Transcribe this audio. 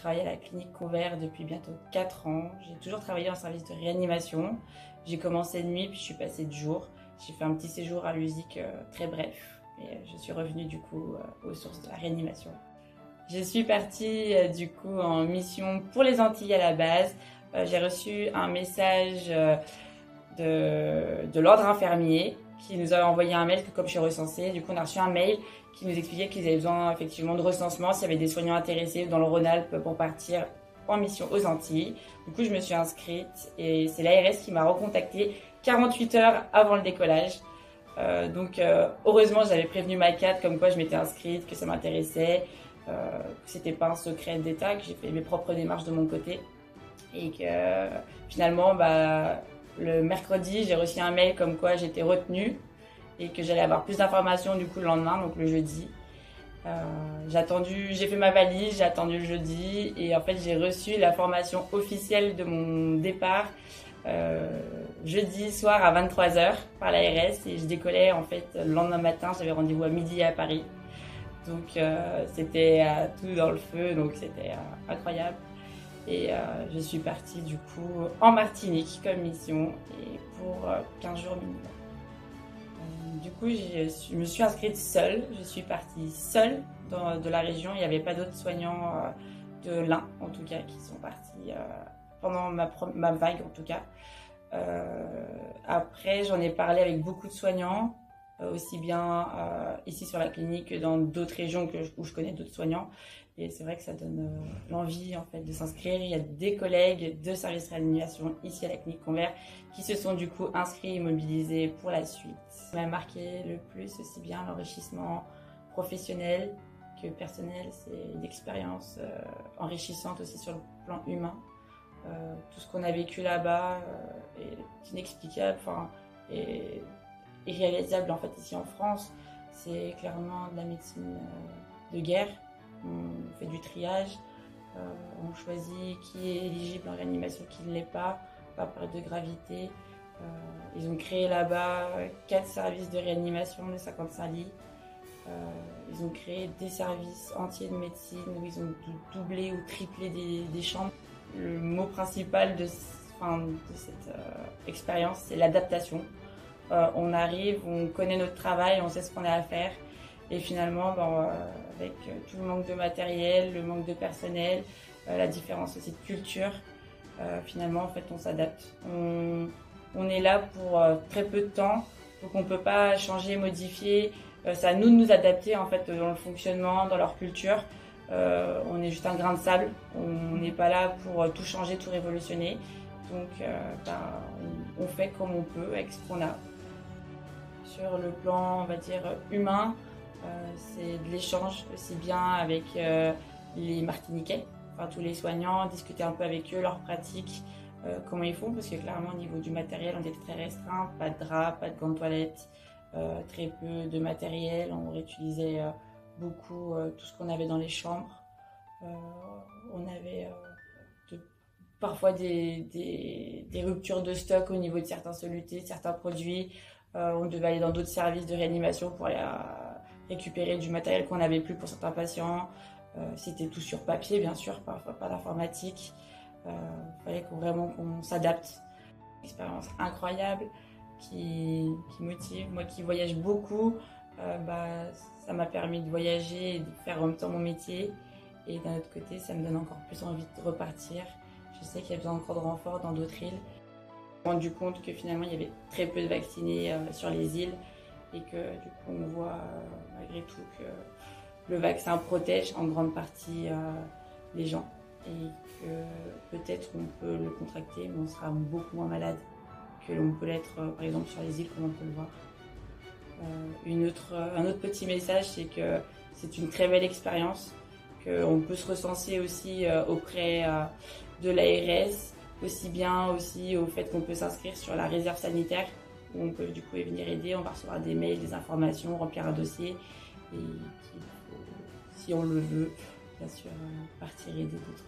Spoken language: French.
travaille à la clinique Convert depuis bientôt 4 ans. J'ai toujours travaillé en service de réanimation. J'ai commencé de nuit, puis je suis passée de jour. J'ai fait un petit séjour à l'USIC très bref. Et je suis revenue du coup aux sources de la réanimation. Je suis partie du coup en mission pour les Antilles à la base. J'ai reçu un message de l'ordre infirmier qui nous a envoyé un mail que comme je suis recensée, du coup on a reçu un mail qui nous expliquait qu'ils avaient besoin effectivement de recensement s'il y avait des soignants intéressés dans le Rhône-Alpes pour partir en mission aux Antilles. Du coup je me suis inscrite et c'est l'ARS qui m'a recontactée 48 heures avant le décollage. Heureusement j'avais prévenu ma cadre comme quoi je m'étais inscrite, que ça m'intéressait, que c'était pas un secret d'État, que j'ai fait mes propres démarches de mon côté et que finalement le mercredi j'ai reçu un mail comme quoi j'étais retenue et que j'allais avoir plus d'informations du coup le lendemain, donc le jeudi. J'ai fait ma valise, j'ai attendu le jeudi et en fait j'ai reçu la formation officielle de mon départ jeudi soir à 23h par l'ARS et je décollais en fait le lendemain matin, j'avais rendez-vous à midi à Paris. Donc c'était tout dans le feu, donc c'était incroyable. Et je suis partie du coup en Martinique comme mission et pour 15 jours minimum. Du coup, je me suis inscrite seule. Je suis partie seule de la région. Il n'y avait pas d'autres soignants de l'Ain, en tout cas, qui sont partis pendant ma vague, en tout cas. Après, j'en ai parlé avec beaucoup de soignants, aussi bien ici sur la clinique que dans d'autres régions où je connais d'autres soignants. Et c'est vrai que ça donne l'envie en fait de s'inscrire. Il y a des collègues de service réanimation ici à la clinique Convert qui se sont du coup inscrits et mobilisés pour la suite. Ça m'a marqué le plus aussi bien l'enrichissement professionnel que personnel. C'est une expérience enrichissante aussi sur le plan humain. Tout ce qu'on a vécu là-bas est inexplicable, et irréalisable en fait ici en France. C'est clairement de la médecine de guerre. On fait du triage, on choisit qui est éligible en réanimation, qui ne l'est pas, par de gravité. Ils ont créé là-bas 4 services de réanimation de 55 lits. Ils ont créé des services entiers de médecine où ils ont doublé ou triplé des chambres. Le mot principal de cette expérience, c'est l'adaptation. On arrive, on connaît notre travail, on sait ce qu'on a à faire. Et finalement, avec tout le manque de matériel, le manque de personnel, la différence aussi de culture, finalement, en fait, on s'adapte. On est là pour très peu de temps, donc on ne peut pas changer, modifier. C'est à nous de nous adapter en fait dans le fonctionnement, dans leur culture. On est juste un grain de sable. On n'est pas là pour tout changer, tout révolutionner. Donc, on fait comme on peut avec ce qu'on a. Sur le plan, on va dire, humain, c'est de l'échange aussi bien avec les Martiniquais, tous les soignants, discuter un peu avec eux, leurs pratiques, comment ils font, parce que clairement au niveau du matériel on était très restreint, pas de draps, pas de gants de toilette, très peu de matériel, on réutilisait beaucoup tout ce qu'on avait dans les chambres. On avait parfois des ruptures de stock au niveau de certains solutés, certains produits. On devait aller dans d'autres services de réanimation pour aller récupérer du matériel qu'on n'avait plus pour certains patients. C'était tout sur papier, bien sûr, parfois pas d'informatique. Fallait qu'on s'adapte. Une expérience incroyable qui motive. Moi qui voyage beaucoup, ça m'a permis de voyager et de faire en même temps mon métier. Et d'un autre côté, ça me donne encore plus envie de repartir. Je sais qu'il y a besoin encore de renforts dans d'autres îles. Je me suis rendu compte que finalement il y avait très peu de vaccinés sur les îles et que du coup on voit malgré tout que le vaccin protège en grande partie les gens et que peut-être on peut le contracter mais on sera beaucoup moins malade que l'on peut l'être par exemple sur les îles comme on peut le voir. Un autre petit message, c'est que c'est une très belle expérience, qu'on peut se recenser aussi auprès de l'ARS, aussi bien aussi au fait qu'on peut s'inscrire sur la réserve sanitaire où on peut du coup venir aider, on va recevoir des mails, des informations, remplir un dossier et si on le veut, bien sûr, partir aider d'autres.